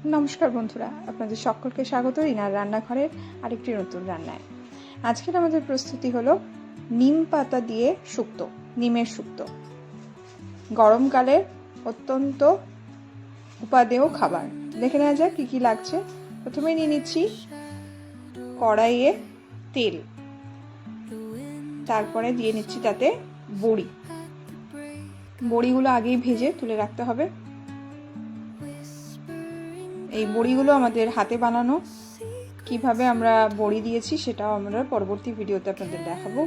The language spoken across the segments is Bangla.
নমস্কার বন্ধুরা, আপনাদের সকলকে স্বাগত ইনার রান্নাঘরের আরেকটি নতুন রান্নায়। আজকের আমাদের প্রস্তুতি হলো নিম পাতা দিয়ে শুক্তো, নিমের শুক্তো। গরমকালের অত্যন্ত উপাদেয় খাবার। দেখে নেওয়া যাক কী কী লাগছে। প্রথমে নিয়ে নিচ্ছি কড়াইয়ে তেল, তারপরে দিয়ে নিচ্ছি তাতে বড়ি। বড়িগুলো আগেই ভেজে তুলে রাখতে হবে। এই বড়িগুলো আমাদের হাতে বানানো। কিভাবে আমরা বড়ি দিয়েছি সেটাও আমরা পরবর্তী ভিডিওতে আপনাদের দেখাবো।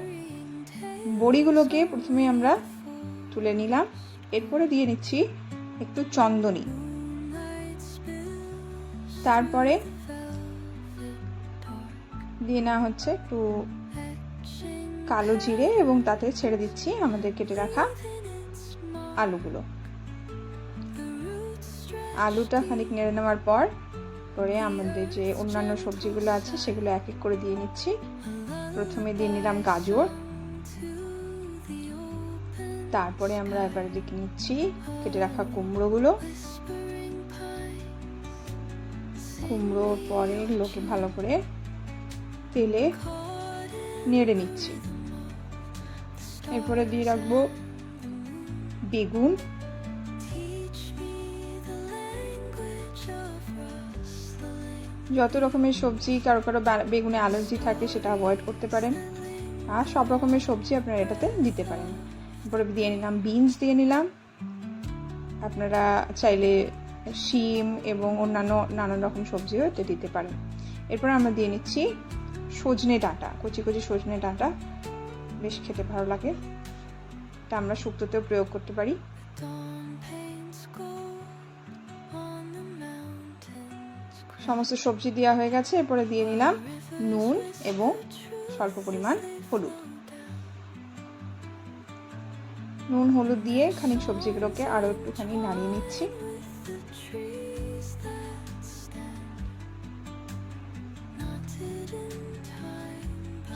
বড়িগুলোকে প্রথমে আমরা তুলে নিলাম, এরপরে দিয়ে নিচ্ছি একটু চন্দনী, তারপরে দিয়ে নেওয়া হচ্ছে একটু কালো জিরে এবং তাতে ছেড়ে দিচ্ছি আমাদের কেটে রাখা আলুগুলো। আলুটা খানিক নেড়ে নেওয়ার পরে আমাদের যে অন্যান্য সবজিগুলো আছে সেগুলো এক এক করে দিয়ে নিচ্ছি। প্রথমে দিয়ে নিলাম গাজর, তারপরে আমরা এবারে দেখে নিচ্ছি কেটে রাখা কুমড়োগুলো। কুমড়োর পরে এগুলোকে ভালো করে তেলে নেড়ে নিচ্ছি। এরপরে দিয়ে রাখবো বেগুন, যত রকমের সবজি, কারো কারো বেগুনে অ্যালার্জি থাকে সেটা অ্যাভয়েড করতে পারেন, আর সব রকমের সবজি আপনারা এটাতে দিতে পারেন। এরপরে দিয়ে নিলাম বিনস, দিয়ে নিলাম। আপনারা চাইলে শিম এবং অন্যান্য নানান রকম সবজিও এতে দিতে পারেন। এরপরে আমরা দিয়ে নিচ্ছি সজনে ডাঁটা, কচি কচি সজনে ডাঁটা, বেশ খেতে ভালো লাগে। এটা আমরা শুক্তোতেও প্রয়োগ করতে পারি। সমস্ত সবজি দেওয়া হয়ে গেছে। এরপরে দিয়ে নিলাম নুন এবং স্বল্প পরিমাণ হলুদ। নুন হলুদ দিয়ে খানিক সবজিগুলোকে আরো একটুখানি নাড়িয়ে নিচ্ছি।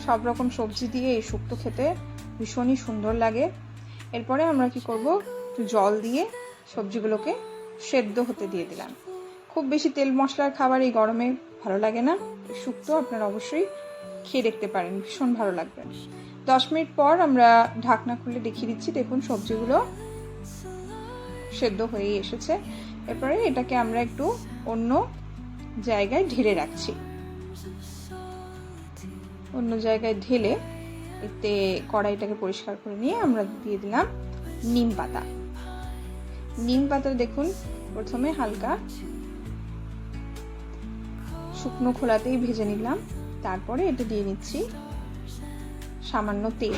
সব রকম সবজি দিয়ে এই শুক্তো খেতে ভীষণই সুন্দর লাগে। এরপরে আমরা কি করব, একটু জল দিয়ে সবজিগুলোকে সেদ্ধ হতে দিয়ে দিলাম। খুব বেশি তেল মশলার খাবার এই গরমে ভালো লাগে না। শুক্তো আপনারা অবশ্যই খেয়ে দেখতে পারেন, ভীষণ ভালো লাগবে। 10 মিনিট পর আমরা ঢাকনা খুলে দেখিয়ে দিচ্ছি। দেখুন সবজিগুলো সেদ্ধ হয়ে এসেছে। এরপরে এটাকে আমরা একটু অন্য জায়গায় ঢেলে রাখছি। অন্য জায়গায় ঢেলে এতে কড়াইটাকে পরিষ্কার করে নিয়ে আমরা দিয়ে দিলাম নিম পাতা। নিম পাতা দেখুন প্রথমে হালকা শুকনো খোলাতেই ভেজে নিলাম, তারপরে এটা দিয়ে নিচ্ছি সামান্য তেল।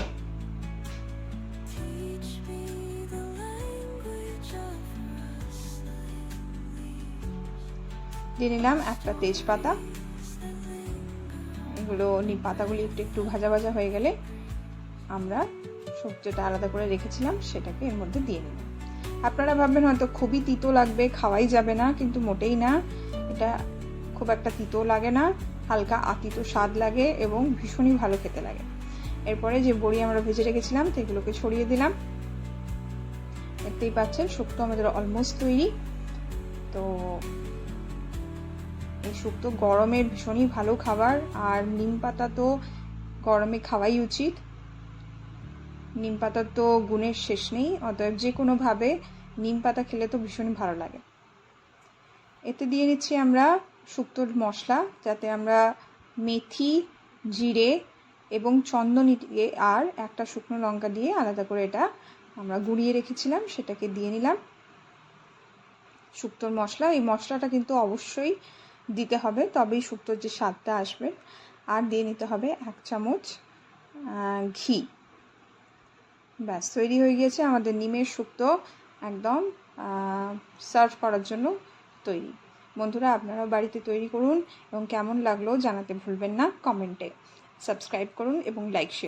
দিয়ে নিলাম একটা তেজপাতা। এগুলো নিম পাতাগুলি একটু ভাজা ভাজা হয়ে গেলে আমরা সবজিটা আলাদা করে রেখেছিলাম সেটাকে এর মধ্যে দিয়ে নিলাম। আপনারা ভাববেন হয়তো খুবই তিতো লাগবে, খাওয়াই যাবে না, কিন্তু মোটেই না। এটা খুব একটা তিতো লাগে না, হালকা আতিতো স্বাদ লাগে এবং ভীষণই ভালো খেতে লাগে। এরপরে যে বড়ি আমরা ভেজে রেখেছিলাম সেগুলোকে ছড়িয়ে দিলাম। দেখতেই পাচ্ছেন শুক্তো আমাদের অলমোস্ট তৈরি। তো এই শুক্তো গরমের ভীষণই ভালো খাবার, আর নিম পাতা তো গরমে খাওয়াই উচিত। নিম পাতার তো গুণের শেষ নেই, অতএব যে কোনোভাবে নিম পাতা খেলে তো ভীষণই ভালো লাগে। এতে দিয়ে নিচ্ছি আমরা শুক্তোর মশলা, যাতে আমরা মেথি, জিরে এবং চন্দনী দিয়ে আর একটা শুকনো লঙ্কা দিয়ে আলাদা করে এটা আমরা গুঁড়িয়ে রেখেছিলাম, সেটাকে দিয়ে নিলাম শুক্তোর মশলা। এই মশলাটা কিন্তু অবশ্যই দিতে হবে, তবেই শুক্তোর যে স্বাদটা আসবে। আর দিয়ে নিতে হবে 1 চামচ ঘি। ব্যাস তৈরি হয়ে গিয়েছে আমাদের নিমের শুক্তো, একদম সার্ভ করার জন্য তৈরি। বন্ধুরা, আপনারাও বাড়িতে তৈরি করুন এবং কেমন লাগলো জানাতে ভুলবেন না কমেন্টে। সাবস্ক্রাইব করুন এবং লাইক শেয়ার